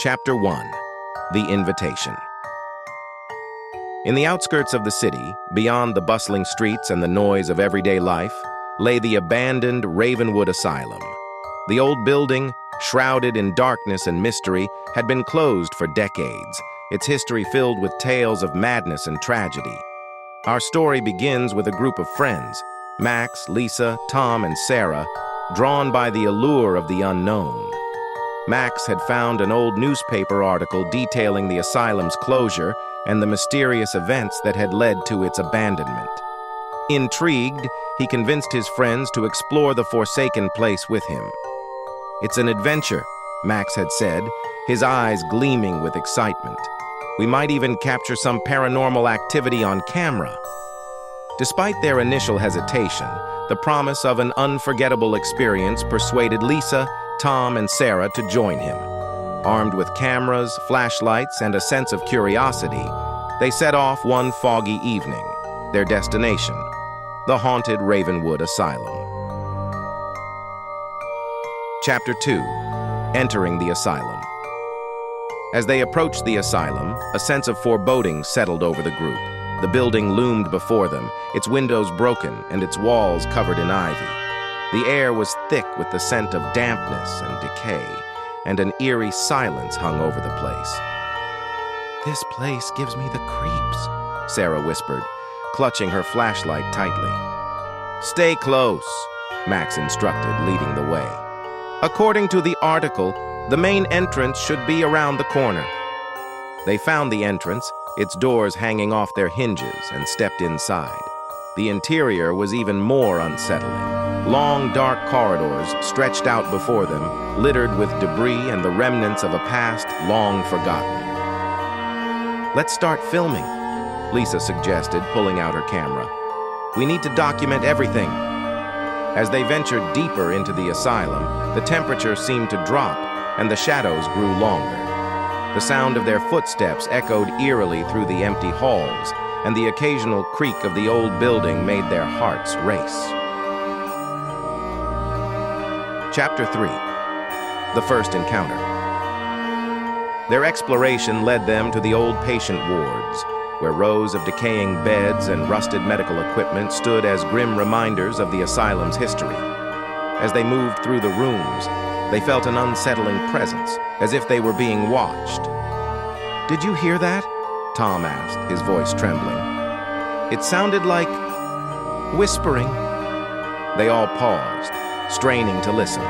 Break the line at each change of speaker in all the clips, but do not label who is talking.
Chapter 1. The Invitation. In the outskirts of the city, beyond the bustling streets and the noise of everyday life, lay the abandoned Ravenwood Asylum. The old building, shrouded in darkness and mystery, had been closed for decades, its history filled with tales of madness and tragedy. Our story begins with a group of friends, Max, Lisa, Tom, and Sarah, drawn by the allure of the unknown. Max had found an old newspaper article detailing the asylum's closure and the mysterious events that had led to its abandonment. Intrigued, he convinced his friends to explore the forsaken place with him. "It's an adventure," Max had said, his eyes gleaming with excitement. "We might even capture some paranormal activity on camera." Despite their initial hesitation, the promise of an unforgettable experience persuaded Lisa, Tom, and Sarah to join him. Armed with cameras, flashlights, and a sense of curiosity, they set off one foggy evening, their destination, the haunted Ravenwood Asylum. Chapter 2. Entering the Asylum. As they approached the asylum, a sense of foreboding settled over the group. The building loomed before them, its windows broken and its walls covered in ivy. The air was thick with the scent of dampness and decay, and an eerie silence hung over the place. "This place gives me the creeps," Sarah whispered, clutching her flashlight tightly. "Stay close," Max instructed, leading the way. "According to the article, the main entrance should be around the corner." They found the entrance, its doors hanging off their hinges, and stepped inside. The interior was even more unsettling. Long, dark corridors stretched out before them, littered with debris and the remnants of a past long forgotten. "Let's start filming," Lisa suggested, pulling out her camera. "We need to document everything." As they ventured deeper into the asylum, the temperature seemed to drop, and the shadows grew longer. The sound of their footsteps echoed eerily through the empty halls, and the occasional creak of the old building made their hearts race. Chapter 3. The First Encounter. Their exploration led them to the old patient wards, where rows of decaying beds and rusted medical equipment stood as grim reminders of the asylum's history. As they moved through the rooms, they felt an unsettling presence, as if they were being watched. "Did you hear that?" Tom asked, his voice trembling. "It sounded like whispering." They all paused, straining to listen.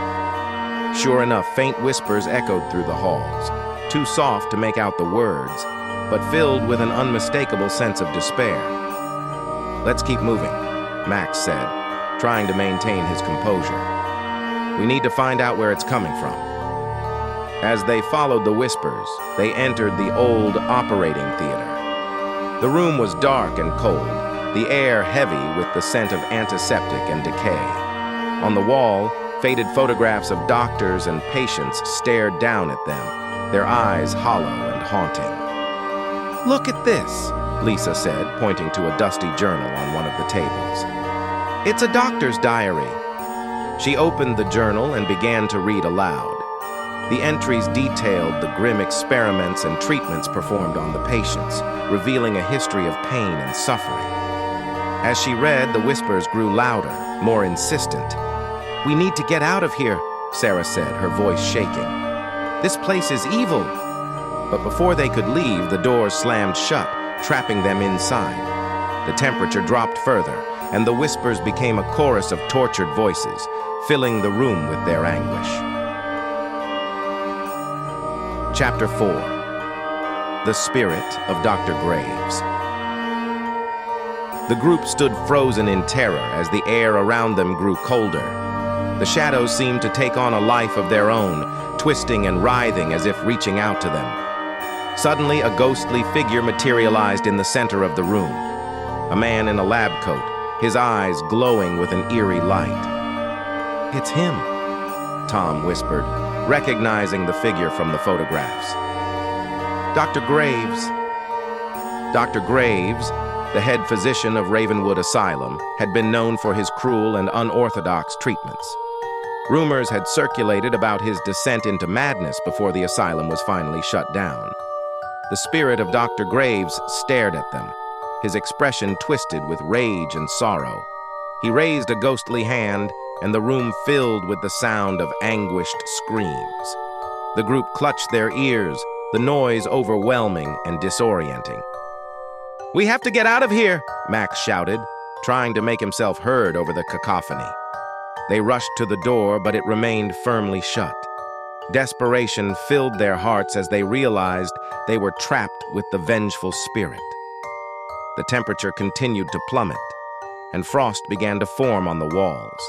Sure enough, faint whispers echoed through the halls, too soft to make out the words, but filled with an unmistakable sense of despair. "Let's keep moving," Max said, trying to maintain his composure. "We need to find out where it's coming from." As they followed the whispers, they entered the old operating theater. The room was dark and cold, the air heavy with the scent of antiseptic and decay. On the wall, faded photographs of doctors and patients stared down at them, their eyes hollow and haunting. "Look at this," Lisa said, pointing to a dusty journal on one of the tables. "It's a doctor's diary." She opened the journal and began to read aloud. The entries detailed the grim experiments and treatments performed on the patients, revealing a history of pain and suffering. As she read, the whispers grew louder, more insistent. "We need to get out of here," Sarah said, her voice shaking. "This place is evil." But before they could leave, the doors slammed shut, trapping them inside. The temperature dropped further, and the whispers became a chorus of tortured voices, filling the room with their anguish. Chapter 4. The Spirit of Dr. Graves. The group stood frozen in terror as the air around them grew colder. The shadows seemed to take on a life of their own, twisting and writhing as if reaching out to them. Suddenly, a ghostly figure materialized in the center of the room. A man in a lab coat, his eyes glowing with an eerie light. "It's him," Tom whispered, recognizing the figure from the photographs. Dr. Graves." Dr. Graves, the head physician of Ravenwood Asylum, had been known for his cruel and unorthodox treatments. Rumors had circulated about his descent into madness before the asylum was finally shut down. The spirit of Dr. Graves stared at them, his expression twisted with rage and sorrow. He raised a ghostly hand, and the room filled with the sound of anguished screams. The group clutched their ears, the noise overwhelming and disorienting. "We have to get out of here," Max shouted, trying to make himself heard over the cacophony. They rushed to the door, but it remained firmly shut. Desperation filled their hearts as they realized they were trapped with the vengeful spirit. The temperature continued to plummet, and frost began to form on the walls.